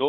2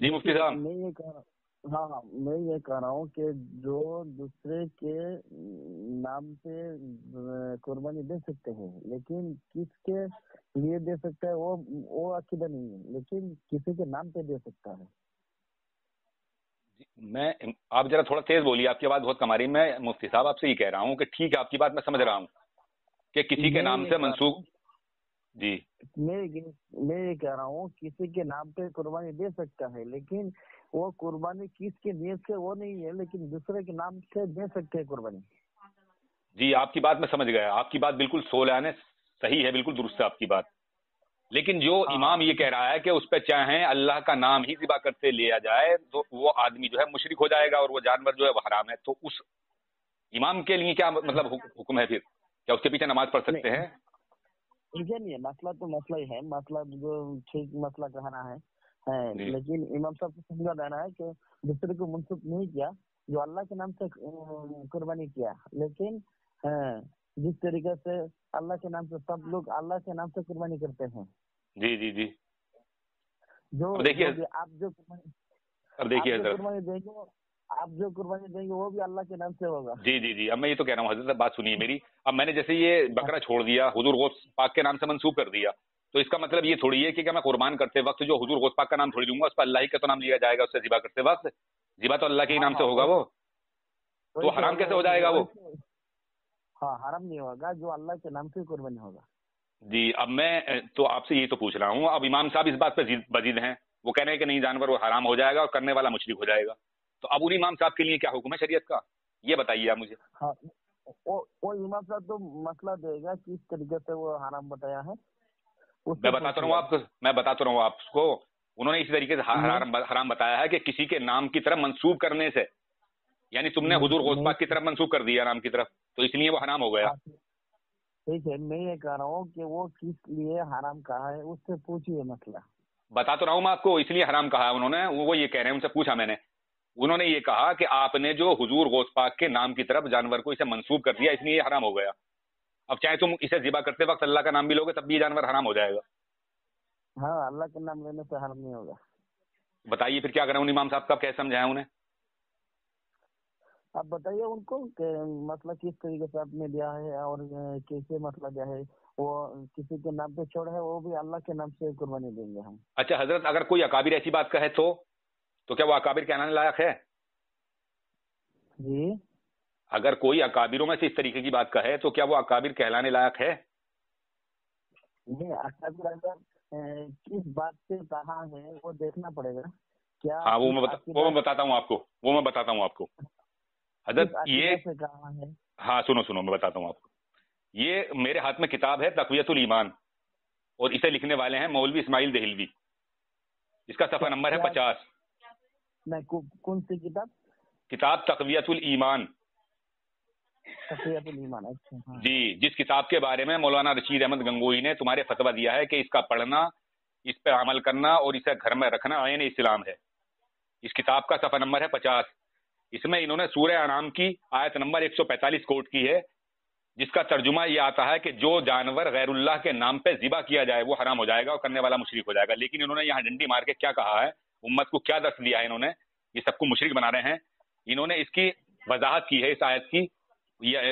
جی مفتی صاحب. میں یہ کہہ رہا ہوں کہ جو دوسرے کے نام پہ قربانی دے سکتے ہیں، لیکن کس کے لیے دے سکتا ہے وہ عقیدہ نہیں ہے، لیکن کسی کے نام پہ دے سکتا ہے. میں آپ ذرا تھوڑا تیز بولیے، آپ کی آواز بہت کم آ رہی ہے. میں مفتی صاحب آپ سے یہ کہہ رہا ہوں کہ ٹھیک ہے، آپ کی بات میں سمجھ رہا ہوں کہ کسی کے نام سے منسوخ. جی میں یہ کہہ رہا ہوں کسی کے نام پہ قربانی دے سکتا ہے، لیکن وہ قربانی کس کے نیت سے وہ نہیں ہے، لیکن دوسرے کے نام سے دے سکتے ہیں قربانی. جی آپ کی بات میں سمجھ گیا، آپ کی بات بالکل صحیح صحیح ہے، بالکل درست ہے آپ کی بات. لیکن جو امام یہ کہہ رہا ہے کہ اس پہ چاہیں اللہ کا نام ہی ذبح کرتے لیا جائے تو وہ آدمی جو ہے مشرک ہو جائے گا اور وہ جانور جو ہے وہ حرام ہے. تو اس امام کے لیے کیا مطلب حکم ہے پھر؟ کیا اس کے پیچھے نماز پڑھ سکتے ہیں؟ نہیں ہے، مسئلہ تو مسئلہ ہی ہے، مسئلہ جو ٹھیک مسئلہ کہنا ہے، لیکن امام صاحب کو سمجھا دینا ہے کہ دوسرے کو منسوخ نہیں کیا، جو اللہ کے نام سے قربانی کیا، لیکن جس طریقے سے اللہ کے نام سے سب لوگ اللہ کے نام سے قربانی کرتے ہیں. جی جی جی. جو آپ جو قربانی دیں گے وہ بھی اللہ کے نام سے ہوگا. جی جی جی. اب میں یہ تو کہہ رہا ہوں حضرت، بات سنیے میری. اب میں نے جیسے یہ بکرا چھوڑ دیا، حضور غوث پاک کے نام سے منسوخ کر دیا، تو اس کا مطلب یہ تھوڑی ہے کہ میں قربان کرتے وقت جو حضور غوث پاک کا نام تھوڑی لوں گا، اس پر اللہ ہی کا تو نام لیا جائے گا. اس سے ذبح کرتے وقت ذبح تو اللہ کے ہی نام سے ہوگا. وہ تو حرام کیسے ہو جائے گا وہ؟ حرام نہیں ہوگا، جو اللہ کے نام سے قربانی ہوگا. جی اب میں تو آپ سے یہ تو پوچھ رہا ہوں، اب امام صاحب اس بات پہ بضد ہیں، وہ کہہ رہے ہیں کہ نہیں، جانور وہ حرام ہو جائے گا اور کرنے والا مشرک ہو جائے گا. تو اب ان امام صاحب کے لیے کیا حکم ہے شریعت کا، یہ بتائیے آپ مجھے. وہ امام صاحب تو مسئلہ دے گا کس طریقے سے وہ حرام بتایا ہے. میں بتاتا رہا ہوں آپ کو، انہوں نے اسی طریقے سے حرام بتایا ہے کہ کسی کے نام کی طرف منسوب کرنے سے، یعنی تم نے حضور غوث پاک کی طرف منسوب کر دیا نام کی طرف، تو اس لیے وہ حرام ہو گیا. ٹھیک ہے، میں یہ کہہ رہا ہوں کہ وہ کس لیے حرام کہا ہے، اس سے پوچھیے مسئلہ. بتا تو رہا ہوں میں آپ کو، اس لیے حرام کہا ہے انہوں نے. وہ یہ کہہ رہے ہیں، ان سے پوچھا میں نے، انہوں نے یہ کہا کہ آپ نے جو حضور غوث پاک کے نام کی طرف جانور کو اسے منسوب کر دیا، اس لیے یہ حرام ہو گیا. اب چاہے تم اسے ذبح کرتے وقت اللہ کا نام بھی لوگے، تب بھی یہ جانور حرام ہو جائے گا. ہاں، اللہ کا نام لینے سے حرام نہیں ہوگا. بتائیے پھر کیا کریں ان امام صاحب کا، کیسے سمجھائیں انہیں؟ آپ بتائیے ان کو کہ مسئلہ کس طریقے سے آپ نے دیا ہے اور کیسے مسئلہ دیا ہے. وہ کسی کے نام پہ چھوڑ ہے، وہ بھی اللہ کے نام سے قربانی دیں گے ہم. اچھا حضرت، اگر کوئی اکابر ایسی بات کہے تو کیا وہ اکابر کہلانے لائق ہے؟ جی، اگر کوئی اکابروں میں سے اس طریقے کی بات کہے تو کیا وہ اکابر کہلانے لائق ہے؟ نہیں، اکابر اگر کس بات سے کہا ہے وہ دیکھنا پڑے گا. کیا ہاں وہ میں بتاتا ہوں آپ کو حضرت. یہ کہا ہے، ہاں سنو میں بتاتا ہوں آپ کو. یہ میرے ہاتھ میں کتاب ہے تقویۃ الایمان، اور اسے لکھنے والے ہیں مولوی اسماعیل دہلوی. اس کا صفحہ نمبر ہے 50. کون سی کتاب؟ کتاب تقویۃ الایمان. تقویۃ الایمان، اچھا. جی، جس کتاب کے بارے میں مولانا رشید احمد گنگوہی نے تمہارے فتویٰ دیا ہے کہ اس کا پڑھنا، اس پہ عمل کرنا اور اسے گھر میں رکھنا عین اسلام ہے. اس کتاب کا صفحہ نمبر ہے 50. اس میں انہوں نے سورہ انعام کی آیت نمبر 145 کوٹ کی ہے، جس کا ترجمہ یہ آتا ہے کہ جو جانور غیر اللہ کے نام پہ ذبح کیا جائے وہ حرام ہو جائے گا اور کرنے والا مشرک ہو جائے گا. لیکن انہوں نے یہاں ڈنڈی مار کے کیا کہا ہے، امت کو کیا درس دیا ہے انہوں نے، یہ سب کو مشرک بنا رہے ہیں. انہوں نے اس کی وضاحت کی ہے اس آیت کی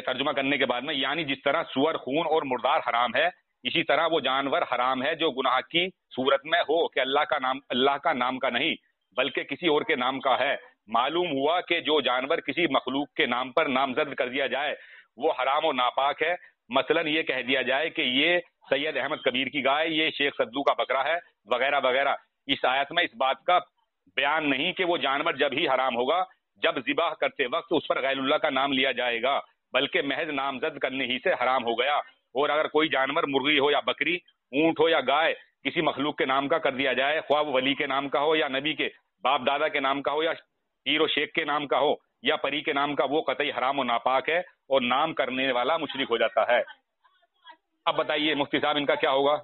ترجمہ کرنے کے بعد میں، یعنی جس طرح سور، خون اور مردار حرام ہے، اسی طرح وہ جانور حرام ہے جو گناہ کی صورت میں ہو کہ اللہ کا نام کا نہیں بلکہ کسی اور کے نام کا ہے. معلوم ہوا کہ جو جانور کسی مخلوق کے نام پر نامزد کر دیا جائے وہ حرام و ناپاک ہے. مثلا یہ کہہ دیا جائے کہ یہ سید احمد کبیر کی گائے، یہ شیخ سدو کا بکرا ہے، وغیرہ وغیرہ. اس آیت میں اس بات کا بیان نہیں کہ وہ جانور جب ہی حرام ہوگا جب ذبح کرتے وقت اس پر غیر اللہ کا نام لیا جائے گا، بلکہ محض نامزد کرنے ہی سے حرام ہو گیا. اور اگر کوئی جانور مرغی ہو یا بکری، اونٹ ہو یا گائے، کسی مخلوق کے نام کا کر دیا جائے، خواہ وہ ولی کے نام کا ہو یا نبی کے باپ دادا کے نام کا ہو یا پیر و شیخ کے نام کا ہو یا پری کے نام کا، وہ قطعی حرام و ناپاک ہے اور نام کرنے والا مشرک ہو جاتا ہے. اب بتائیے مفتی صاحب ان کا کیا ہوگا؟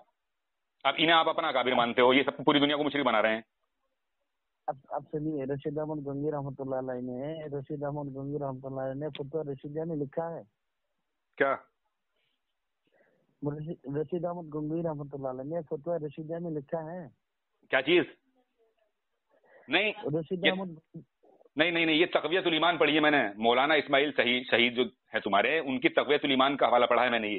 اب انہیں آپ اپنا کابر مانتے ہو، یہ سب پوری دنیا کو مشرک بنا رہے ہیں. اب چلیے، رشید احمد گنگوہی رحمۃ اللہ علیہ نے فتویٰ رشیدیہ میں لکھا ہے. کیا رشید احمد گنگوہی رحمۃ اللہ علیہ نے فتویٰ رشیدیہ میں لکھا ہے. کیا چیز؟ نہیں رشید احمد نہیں یہ تقویت الایمان پڑھی ہے میں نے، مولانا اسماعیل شہید جو ہے تمہارے، ان کی تقویت الایمان کا حوالہ پڑھا ہے میں نے.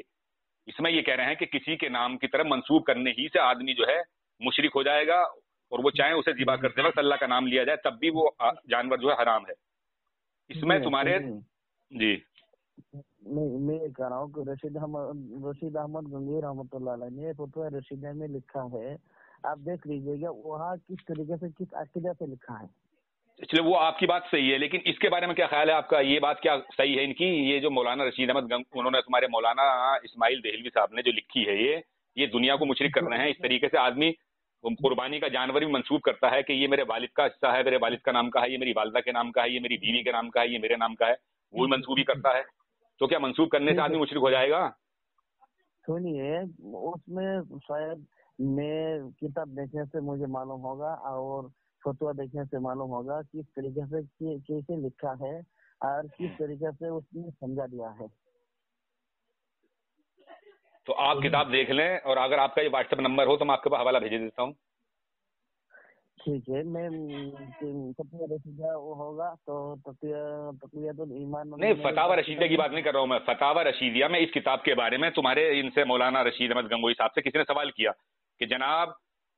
اس میں یہ کہہ رہے ہیں کہ کسی کے نام کی طرف منسوب کرنے ہی سے آدمی جو ہے مشرک ہو جائے گا، اور وہ چاہے اسے ذبح کرتے وقت اللہ کا نام لیا جائے تب بھی وہ جانور جو ہے حرام ہے. اس میں تمہارے جی میں یہ کہہ رہا ہوں کہ رشید احمد گنگوئی رحمۃ اللہ علیہ نے فتویٰ رشیدہ میں لکھا ہے، آپ دیکھ لیجیے گا وہاں کس طریقے سے کس عقیدہ سے لکھا ہے. چلے وہ آپ کی بات صحیح ہے، لیکن اس کے بارے میں کیا خیال ہے آپ کا؟ یہ بات کیا صحیح ہے ان کی، یہ جو مولانا رشید احمد انہوں نے تمہارے مولانا اسماعیل دہلوی صاحب نے جو لکھی ہے، یہ دنیا کو مشرک کر رہے ہیں. اس طریقے سے آدمی قربانی کا جانور بھی منسوب کرتا ہے کہ یہ میرے والد کا حصہ ہے، میرے والد کا نام کا ہے، یہ میری والدہ کے نام کا ہے، یہ میری بیوی کے نام کا ہے، یہ میرے نام کا ہے، وہ بھی منسوب ہی کرتا ہے. تو کیا منسوب کرنے سے آدمی مشرک ہو جائے گا؟ سنیے، اس میں شاید میں کتاب دیکھنے سے مجھے معلوم ہوگا اور فتویٰ دیکھنے سے معلوم ہوگا کس طریقے سے کیسے لکھا ہے اور کس طریقے سے اس نے سمجھا دیا ہے. تو آپ کتاب دیکھ لیں، اور اگر آپ کا یہ واٹس ایپ نمبر ہو تو میں آپ کے پاس حوالہ بھیج دیتا ہوں. ٹھیک ہے، میں فتویٰ رشیدہ وہ ہوگا تو تقویت الایمان نہیں، فتاوی رشیدہ کی بات نہیں کر رہا ہوں میں، فتاوی رشیدہ میں اس کتاب کے بارے میں تمہارے ان سے مولانا رشید احمد گنگوئی صاحب سے کسی نے سوال کیا کہ جناب،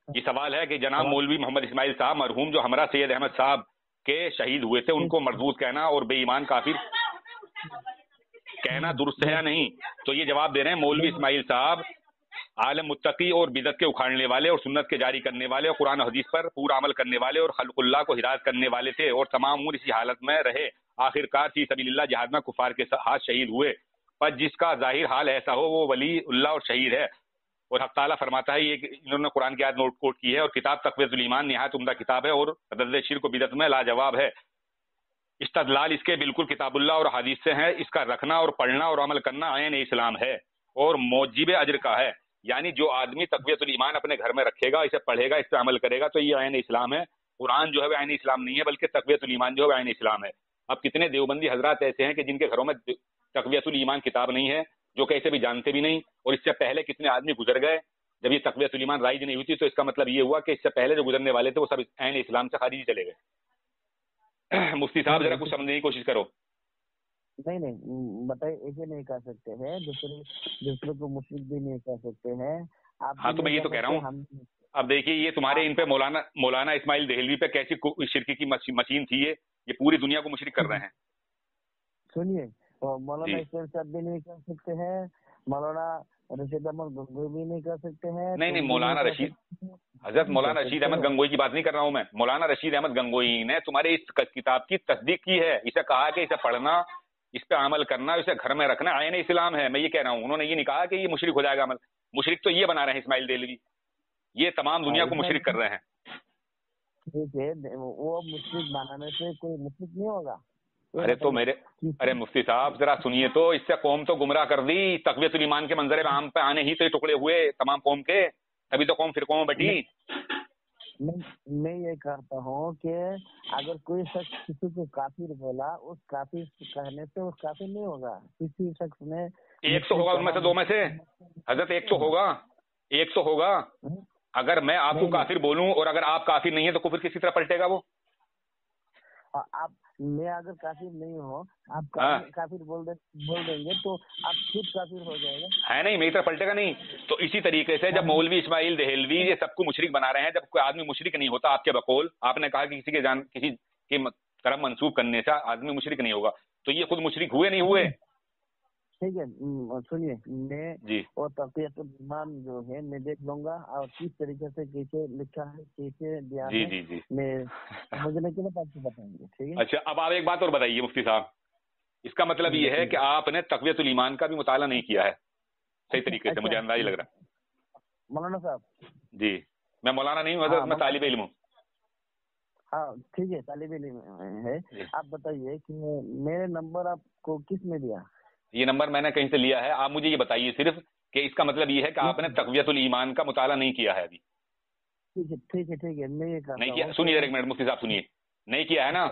یہ سوال ہے کہ جناب مولوی محمد اسماعیل صاحب مرحوم جو ہمراہ سید احمد صاحب کے شہید ہوئے تھے، ان کو مردود کہنا اور بے ایمان کافر کہنا درست ہے یا نہیں؟ تو یہ جواب دے رہے ہیں مولوی اسماعیل صاحب عالم متقی اور بدعت کے اکھاڑنے والے اور سنت کے جاری کرنے والے اور قرآن و حدیث پر پورا عمل کرنے والے اور خلق اللہ کو ہدایت کرنے والے تھے، اور تمام عمر اسی حالت میں رہے، آخر کار فی سبیل اللہ جہاد میں کفار کے ہاتھ شہید ہوئے. پر جس کا ظاہر حال ایسا ہو وہ ولی اللہ اور شہید ہے. اور حق تعالیٰ فرماتا ہے، یہ انہوں نے قرآن کی آیت نوٹ کوٹ کی ہے، اور کتاب تقویت الایمان نہایت عمدہ کتاب ہے اور رد شرک و بدعت میں لاجواب ہے. استدلال اس کے بالکل کتاب اللہ اور حدیث سے ہے. اس کا رکھنا اور پڑھنا اور عمل کرنا عین اسلام ہے اور موجب اجر کا ہے. یعنی جو آدمی تقویت الایمان اپنے گھر میں رکھے گا، اسے پڑھے گا، اس پہ عمل کرے گا تو یہ عین اسلام ہے. قرآن جو ہے وہ عین اسلام نہیں ہے، بلکہ تقویت الایمان جو ہے وہ عین اسلام ہے. اب کتنے دیوبندی حضرات ایسے ہیں کہ جن کے گھروں میں تقویت الایمان کتاب نہیں ہے، جو کیسے بھی جانتے بھی نہیں، اور اس سے پہلے کتنے آدمی گزر گئے جب یہ تقویت الایمان رائج نہیں ہوئی تھی. تو اس کا مطلب یہ ہوا کہ اس سے پہلے جو گزرنے والے تھے وہ سب عین اسلام سے خارج چلے گئے. مفتی صاحب ذرا کچھ سمجھنے کی کوشش کرو. نہیں بتائیے، ایسے نہیں کہہ سکتے ہیں، دوسرے کو مشرک بھی نہیں کہہ سکتے ہیں. ہاں تو میں یہ تو کہہ رہا ہوں. اب دیکھیے یہ تمہارے ان پہ مولانا اسماعیل دہلوی پہ کیسی شرکی کی مشین تھی، یہ پوری دنیا کو مشرک کر رہے ہیں. سنیے، مولانا اسماعیل صاحب بھی نہیں کر سکتے ہیں، مولانا رشید احمد گنگوئی بھی نہیں کر سکتے ہیں. نہیں مولانا رشید حضرت مولانا رشید احمد گنگوئی کی بات نہیں کر رہا ہوں میں. مولانا رشید احمد گنگوئی نے تمہارے اس کتاب کی تصدیق کی ہے، اسے کہا کہ اسے پڑھنا، اس پہ عمل کرنا، اسے گھر میں رکھنا عین اسلام ہے. میں یہ کہہ رہا ہوں، انہوں نے یہ نہیں کہا کہ یہ مشرک ہو جائے گا عمل. مشرک تو یہ بنا رہے ہیں اسماعیل دہلوی، یہ تمام دنیا کو مشرک کر رہے ہیں. ٹھیک ہے، وہ مشرک بنانے سے کوئی مشرک نہیں ہوگا. ارے مفتی صاحب ذرا سنیے تو، اس سے قوم تو گمراہ کر دی. تقویت الایمان کے منظر عام پہ آنے ہی سے ٹکڑے ہوئے تمام قوم کے، تبھی تو قوم فرقوں میں بٹی. میں یہ کہتا ہوں کہ اگر کوئی شخص کسی کو کافر بولا، اس کافر کہنے سے اس کافر نہیں ہوگا. کسی شخص نے ایک تو ہوگا ان میں سے، دو میں سے حضرت، ایک تو ہوگا. اگر میں آپ کو کافر بولوں اور اگر آپ کافر نہیں ہیں تو کفر کسی طرح پلٹے گا وہ؟ آپ میں اگر کافر نہیں ہوں، آپ کافر بول دیں گے تو آپ خود کافر ہو جائے گا. ہے نہیں، میری طرف پلٹے گا نہیں. تو اسی طریقے سے جب مولوی اسماعیل دہلوی یہ سب کو مشرک بنا رہے ہیں، جب کوئی آدمی مشرک نہیں ہوتا آپ کے بقول، آپ نے کہا کہ کسی کی طرف منسوب کرنے سے آدمی مشرک نہیں ہوگا، تو یہ خود مشرک ہوئے نہیں ہوئے؟ ٹھیک ہے، سنیے، میں اور تقویت الایمان جو ہے میں دیکھ لوں گا اور کس طریقے سے کیسے لکھا ہے، کیسے دیا ہے، میں سمجھنے کے بعد آپ کو بتائیں گے. ٹھیک ہے. اچھا، اب آپ ایک بات اور بتائیے مفتی صاحب، اس کا مطلب یہ ہے کہ آپ نے تقویت الایمان کا بھی مطالعہ نہیں کیا ہے صحیح طریقے سے، مجھے اندازہ لگ رہا ہے. مولانا صاحب جی، میں مولانا نہیں ہوں حضرت، میں طالب علم ہوں. ہاں ٹھیک ہے، طالب علم ہے. آپ بتائیے کہ میرے نمبر آپ کو کس نے دیا؟ یہ نمبر میں نے کہیں سے لیا ہے. آپ مجھے یہ بتائیے صرف کہ اس کا مطلب یہ ہے کہ آپ نے تقویت الایمان کا مطالعہ نہیں کیا ہے ابھی. ٹھیک ہے، میں یہ نہیں کیا. سنیے ایک منٹ مفتی صاحب، سنیے، نہیں کیا ہے نا.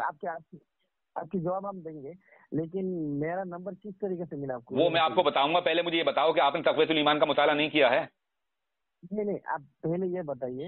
آپ کی جواب ہم دیں گے، لیکن میرا نمبر کس طریقے سے ملا آپ کو وہ میں آپ کو بتاؤں گا. پہلے مجھے یہ بتاؤ کہ آپ نے تقویت الایمان کا مطالعہ نہیں کیا ہے. نہیں، آپ پہلے یہ بتائیے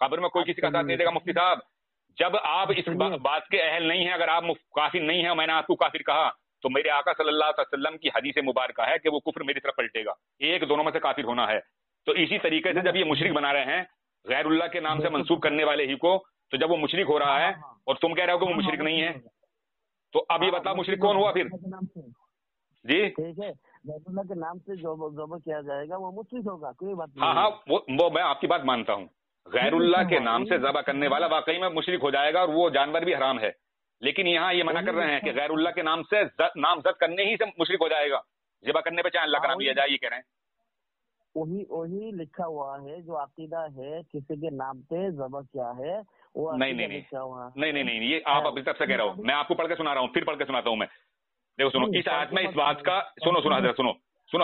قبر میں کوئی کسی کا ساتھ نہیں دے گا مفتی صاحب. جب آپ اس بات کے اہل نہیں ہیں, اگر آپ کافر نہیں ہیں, میں نے آپ کو کافر کہا, تو میرے آقا صلی اللہ علیہ وسلم کی حدیث مبارکہ ہے کہ وہ کفر میری طرف پلٹے گا, ایک دونوں میں سے کافر ہونا ہے. تو اسی طریقے سے جب یہ مشرک بنا رہے ہیں غیر اللہ کے نام سے منسوب کرنے والے ہی کو, تو جب وہ مشرک ہو رہا ہے اور تم کہہ رہے ہو کہ وہ مشرک نہیں ہے, تو اب یہ بتاؤ مشرک کون ہوا پھر؟ جی ٹھیک ہے, غیر اللہ کے نام سے جو ذبح کیا جائے گا وہ مشرک ہوگا, کوئی بات نہیں. ہاں ہاں, وہ میں آپ کی بات مانتا ہوں, غیر اللہ کے نام سے ذبح کرنے والا واقعی میں مشرک ہو جائے گا اور وہ جانور بھی حرام ہے. لیکن یہاں یہ منع کر رہے ہیں کہ غیر اللہ کے نام سے نامزد کرنے ہی سے مشرک ہو جائے گا, ذبح کرنے پہ چاہے اللہ کا نام لیا جائے, یہ کہہ رہے ہیں. وہی لکھا ہوا ہے جو عقیدہ ہے کسی کے نام پہ ذبح کیا ہے وہ نہیں, یہ آپ اپنی طرف سے کہہ رہا ہوں, میں آپ کو پڑھ کے سنا رہا ہوں, پھر پڑھ کے سناتا ہوں میں. دیکھو سنو, اس آیت میں اس بات کا سنو حضرت, سنو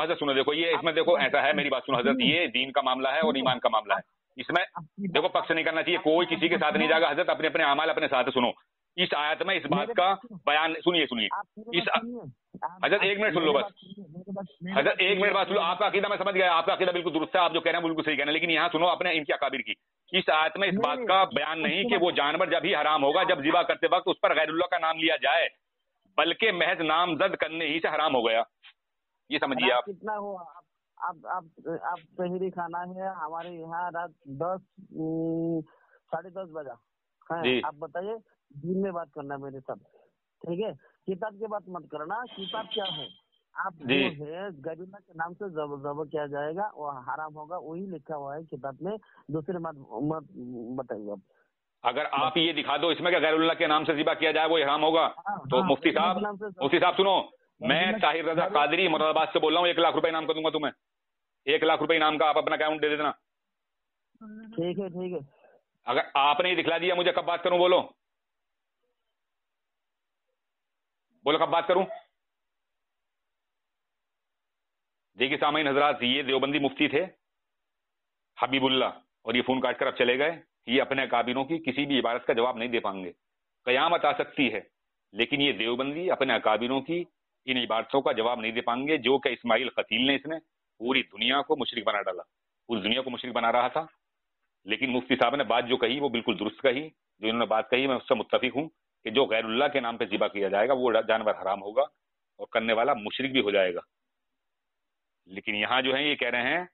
حضرت, سنو, دیکھو یہ اس میں دیکھو ایسا ہے, میری بات سنو حضرت, یہ دین کا معاملہ ہے اور ایمان کا معاملہ ہے. اس میں دیکھو پکش نہیں کرنا چاہیے, کوئی کسی کے ساتھ نہیں جائے گا حضرت, اپنے اعمال اپنے ساتھ. سنو, اس آیت میں اس بات کا بیان سنیے حضرت, ایک منٹ سن لو بس حضرت, ایک منٹ بات سن لو. آپ کا عقیدہ میں سمجھ گیا, آپ کا عقیدہ بالکل درست ہے, آپ جو کہہ رہے ہیں بالکل صحیح کہہ رہے ہیں, لیکن یہاں سنو اپنے ان کی اکابر کی. اس آیت میں اس بات کا بیان نہیں کہ وہ جانور جب ہی حرام ہوگا جب ذبح کرتے وقت اس پر غیر اللہ کا نام لیا جائے, بلکہ محض نامزد کرنے ہی سے حرام ہو گیا. یہ سمجھیے آپ. کتنا ہوا آپ سحری کھانا ہے ہمارے یہاں رات 10:30 بجا ہے, آپ بتائیے دین میں بات کرنا میرے ساتھ, ٹھیک ہے, کتاب کی بات مت کرنا. کتاب کیا ہے, آپ جو ہے غیر اللہ کے نام سے ذبح کیا جائے گا وہ حرام ہوگا, وہی لکھا ہوا ہے کتاب میں, دوسرے مت بتائیے. آپ اگر آپ یہ دکھا دو اس میں کہ غیر اللہ کے نام سے ذبح کیا جائے وہ حرام ہوگا, تو مفتی صاحب سنو, میں طاہر رضا قادری مراد آباد سے بول رہا ہوں, 1 لاکھ روپے انعام کر دوں گا تمہیں, 1 لاکھ روپے انعام کا, آپ اپنا اکاؤنٹ دے دینا. ٹھیک ہے. اگر آپ نے یہ دکھلا دیا مجھے, کب بات کروں, بولو کب بات کروں. دیکھیے سامعین حضرات, یہ دیوبندی مفتی تھے حبیب اللہ, اور یہ فون کاٹ کر اب چلے گئے. یہ اپنے اکابروں کی کسی بھی عبارت کا جواب نہیں دے پائیں گے. قیامت آ سکتی ہے لیکن یہ دیوبندی اپنے اکابروں کی ان عبارتوں کا جواب نہیں دے پائیں گے, جو کہ اسماعیل قتیل نے اس نے پوری دنیا کو مشرک بنا ڈالا, پوری دنیا کو مشرک بنا رہا تھا. لیکن مفتی صاحب نے بات جو کہی وہ بالکل درست کہی, جو انہوں نے بات کہی میں اس سے متفق ہوں کہ جو غیر اللہ کے نام پہ ذبح کیا جائے گا وہ جانور حرام ہوگا اور کرنے والا مشرک بھی ہو جائے گا. لیکن یہاں جو ہے یہ کہہ رہے ہیں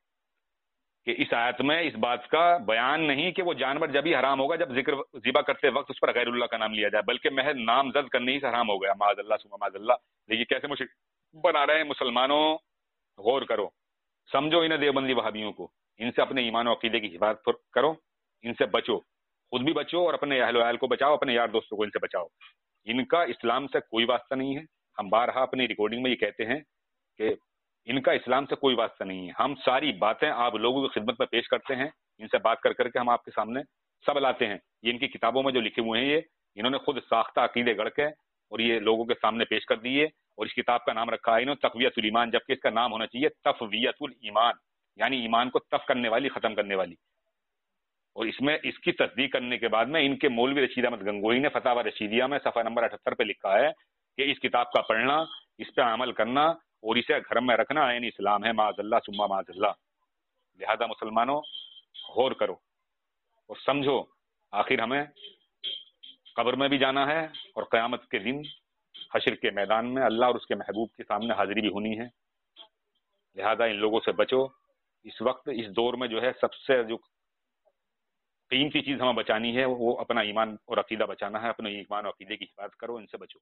کہ اس آیت میں اس بات کا بیان نہیں کہ وہ جانور جب ہی حرام ہوگا جب ذبح کرتے وقت اس پر غیر اللہ کا نام لیا جائے, بلکہ محض نامزد کرنے ہی سے حرام ہو گیا. معاذ اللہ ثم معاذ اللہ. دیکھیے کیسے مشرک بنا رہے ہیں. مسلمانوں غور کرو, سمجھو انہیں دیوبندی وہابیوں کو, ان سے اپنے ایمان و عقیدے کی حفاظت کرو, ان سے بچو, خود بھی بچو اور اپنے اہل و عیال کو بچاؤ, اپنے یار دوستوں کو ان سے بچاؤ. ان کا اسلام سے کوئی واسطہ نہیں ہے. ہم بارہا اپنی ریکارڈنگ میں یہ کہتے ہیں کہ ان کا اسلام سے کوئی واسطہ نہیں ہے. ہم ساری باتیں آپ لوگوں کی خدمت میں پیش کرتے ہیں, ان سے بات کر کر کے ہم آپ کے سامنے سب لاتے ہیں. یہ ان کی کتابوں میں جو لکھے ہوئے ہیں, یہ انہوں نے خود ساختہ عقیدے گڑھ کے اور یہ لوگوں کے سامنے پیش کر دیے, اور اس کتاب کا نام رکھا ہے انہوں نے تقویت الایمان, جبکہ اس کا نام ہونا چاہیے تفویت الایمان, یعنی ایمان کو تف کرنے والی, ختم کرنے والی. اور اس میں اس کی تصدیق کرنے کے بعد میں ان کے مولوی رشید احمد گنگوہی نے فتاوی رشیدیہ میں صفحہ نمبر 78 پہ لکھا ہے کہ اس کتاب کا پڑھنا, اس پہ عمل کرنا اور اسے گھر میں رکھنا عین اسلام ہے. معاذ اللہ ثم معاذ اللہ. لہذا مسلمانوں غور کرو اور سمجھو, آخر ہمیں قبر میں بھی جانا ہے اور قیامت کے دن حشر کے میدان میں اللہ اور اس کے محبوب کے سامنے حاضری بھی ہونی ہے. لہذا ان لوگوں سے بچو. اس وقت اس دور میں جو ہے سب سے جو قیمتی چیز ہمیں بچانی ہے وہ اپنا ایمان اور عقیدہ بچانا ہے. اپنے ایمان اور عقیدے کی حفاظت کرو, ان سے بچو.